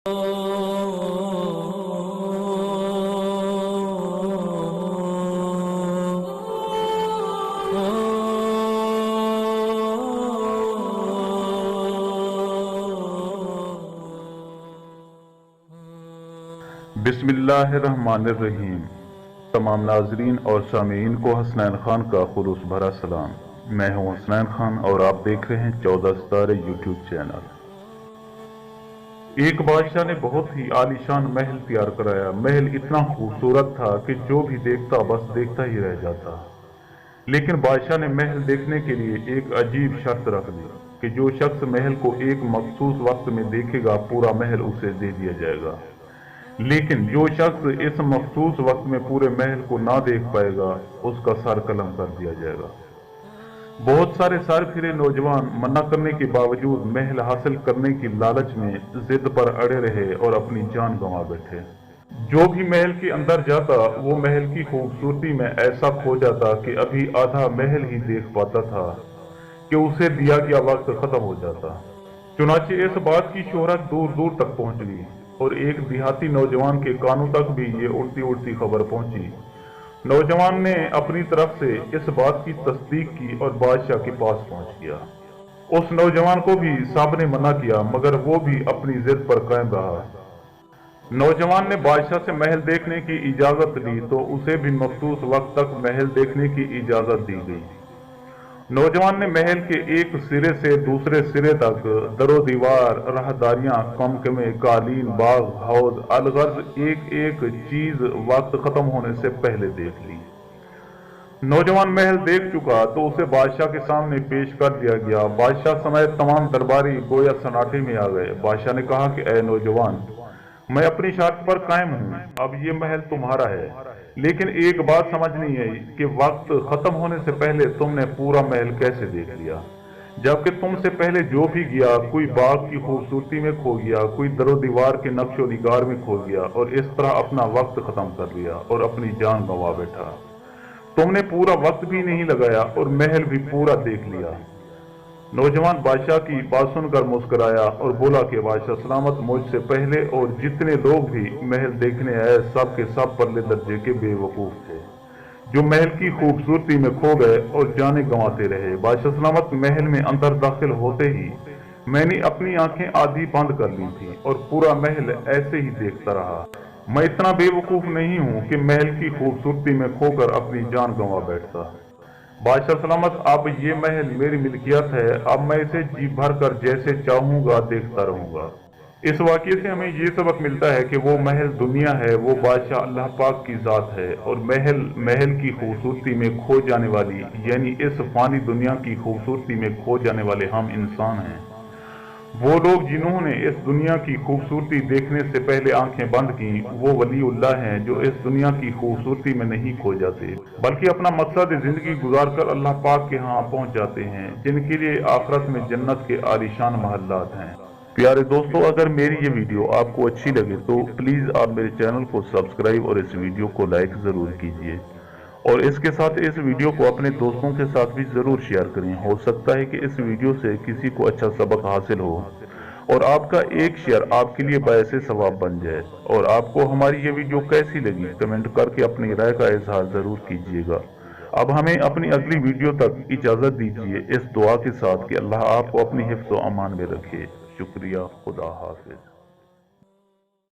बिस्मिल्लाहिर्रहमानिर्रहीम। तमाम नाजरीन और सामीन को हसनैन खान का खुलूस भरा सलाम। मैं हूं हसनैन खान और आप देख रहे हैं 14 सितारे यूट्यूब चैनल। एक बादशाह ने बहुत ही आलीशान महल तैयार कराया। महल इतना खूबसूरत था कि जो भी देखता बस देखता ही रह जाता। लेकिन बादशाह ने महल देखने के लिए एक अजीब शर्त रख दी कि जो शख्स महल को एक मखसूस वक्त में देखेगा पूरा महल उसे दे दिया जाएगा। लेकिन जो शख्स इस मखसूस वक्त में पूरे महल को ना देख पाएगा उसका सर कलम कर दिया जाएगा। बहुत सारे सर फिरे नौजवान मना करने के बावजूद महल हासिल करने की लालच में जिद पर अड़े रहे और अपनी जान गंवा बैठे। जो भी महल के अंदर जाता वो महल की खूबसूरती में ऐसा खो जाता कि अभी आधा महल ही देख पाता था कि उसे दिया गया वक्त खत्म हो जाता। चुनाचे इस बात की शोहरत दूर दूर तक पहुंच गई और एक देहाती नौजवान के कानों तक भी ये उड़ती उड़ती खबर पहुंची। नौजवान ने अपनी तरफ से इस बात की तस्दीक की और बादशाह के पास पहुंच गया। उस नौजवान को भी साहब ने मना किया मगर वो भी अपनी जिद पर कायम रहा। नौजवान ने बादशाह से महल देखने की इजाजत ली तो उसे भी मखसूस वक्त तक महल देखने की इजाजत दी गई। नौजवान ने महल के एक सिरे से दूसरे सिरे तक दरो दीवार, राहदारियां, कमकमे, कालीन, बाग, हौज, अलगर्ज एक एक चीज वक्त खत्म होने से पहले देख ली। नौजवान महल देख चुका तो उसे बादशाह के सामने पेश कर दिया गया। बादशाह समेत तमाम दरबारी गोया सन्नाटे में आ गए। बादशाह ने कहा कि ऐ नौजवान, मैं अपनी शर्त पर कायम हूँ, अब ये महल तुम्हारा है। लेकिन एक बात समझ नहीं आई कि वक्त खत्म होने से पहले तुमने पूरा महल कैसे देख लिया, जबकि तुमसे पहले जो भी गया कोई बाग की खूबसूरती में खो गया, कोई दरो दीवार के नक्शो निगार में खो गया और इस तरह अपना वक्त खत्म कर लिया और अपनी जान गंवा बैठा। तुमने पूरा वक्त भी नहीं लगाया और महल भी पूरा देख लिया। नौजवान बादशाह की बात सुनकर मुस्कुराया और बोला कि बादशाह सलामत, मुझसे पहले और जितने लोग भी महल देखने आए सब के सब परले दर्जे के बेवकूफ थे जो महल की खूबसूरती में खो गए और जाने गंवाते रहे। बादशाह सलामत, महल में अंदर दाखिल होते ही मैंने अपनी आंखें आधी बंद कर ली थी और पूरा महल ऐसे ही देखता रहा। मैं इतना बेवकूफ नहीं हूं कि महल की खूबसूरती में खोकर अपनी जान गंवा बैठता। बादशाह सलामत, अब ये महल मेरी मिल्कियत है, अब मैं इसे जी भर कर जैसे चाहूंगा देखता रहूंगा। इस वाक़ये से हमें ये सबक मिलता है कि वो महल दुनिया है, वो बादशाह अल्लाह पाक की ज़ात है और महल की खूबसूरती में खो जाने वाली यानी इस फानी दुनिया की खूबसूरती में खो जाने वाले हम इंसान हैं। वो लोग जिन्होंने इस दुनिया की खूबसूरती देखने से पहले आंखें बंद की वो वलीउल्लाह हैं जो इस दुनिया की खूबसूरती में नहीं खो जाते बल्कि अपना मकसद जिंदगी गुजार कर अल्लाह पाक के यहाँ पहुँच जाते हैं, जिनके लिए आखिरत में जन्नत के आलीशान महल्लात हैं। प्यारे दोस्तों, अगर मेरी ये वीडियो आपको अच्छी लगे तो प्लीज़ आप मेरे चैनल को सब्सक्राइब और इस वीडियो को लाइक ज़रूर कीजिए और इसके साथ इस वीडियो को अपने दोस्तों के साथ भी ज़रूर शेयर करें। हो सकता है कि इस वीडियो से किसी को अच्छा सबक हासिल हो और आपका एक शेयर आपके लिए बायस सवाब बन जाए। और आपको हमारी ये वीडियो कैसी लगी कमेंट करके अपनी राय का इजहार ज़रूर कीजिएगा। अब हमें अपनी अगली वीडियो तक इजाज़त दीजिए इस दुआ के साथ कि अल्लाह आपको अपनी हिफ्ज़ व अमान में रखे। शुक्रिया। खुदा हाफिज।